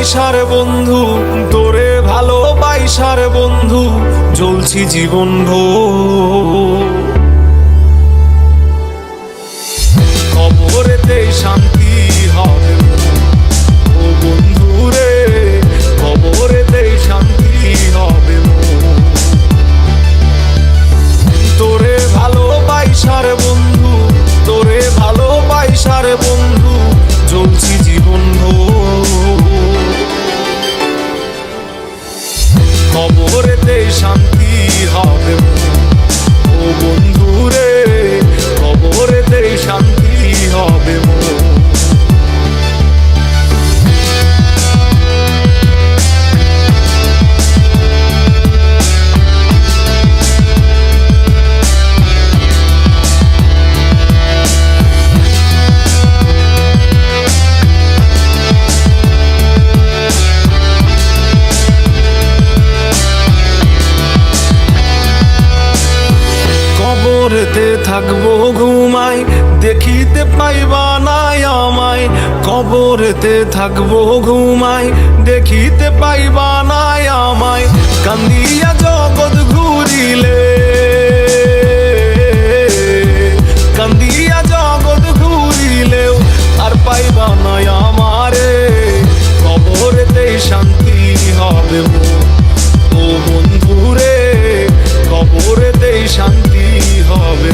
ভালোবাইসার বন্ধু, তোরে ভালোবাইসার বন্ধু, জ্বলছি জীবন ভোর। কবরেতে শান্তি হবে ও বন্ধু রে, কবরেতে শান্তি হবে তোরে ভালোবাইসার বন্ধু, তোরে ভালোবাইসার বন্ধু, জ্বলছি জীবন ভোর। কবরেতে শান্তি হবে ও বন্ধু রে, কবরেতে শান্তি হবে কবরেতে থাকবো ঘুমাই, দেখিতে পাইবা নাই আমায়। কবরেতে থাকবো ঘুমাই, দেখিতে পাইবা নাই আমায়। কান্দিয়া জগৎ ঘুরিলে, কান্দিয়া জগৎ ঘুরিলেও আর পাইবা নাই আমারে। কবরেতে শান্তি হবে ও বন্ধু রে, কবরেতে শান্তি হবে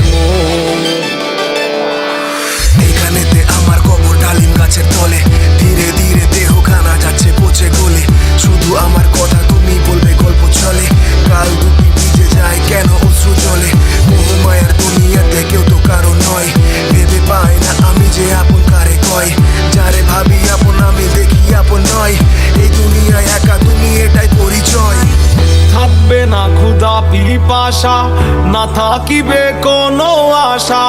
এখানেতে আমার কবর ডালিম গাছের তলে, ধীরে ধীরে দেহ খানা যাচ্ছে পচে গলে। শুধু আমার কথা তুমি বলবে গল্প চলে, কাল দুটি ভিজে যায় কেন অশ্রু জলে। মোহমায়ার দুনিয়াতে কেউ তো কারো নয়, ভেবে পাই না আমি যে আপন কারে কয়। যারে ভাবি আপন আমি দেখি আপন নয়, এই দুনিয়ায় একা তুমি এটাই পরিচয়। থাকবে না ক্ষুধা পিপাসা, না থাকিবে কোনো আশা।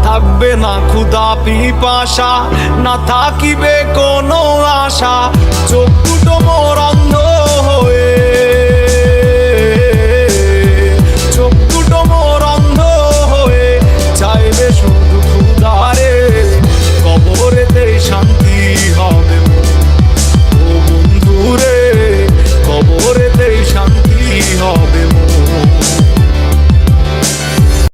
থাকবে না ক্ষুধা পিপাসা, না থাকিবে কোনো আশা। চোখ দুটো মোর অন্ধ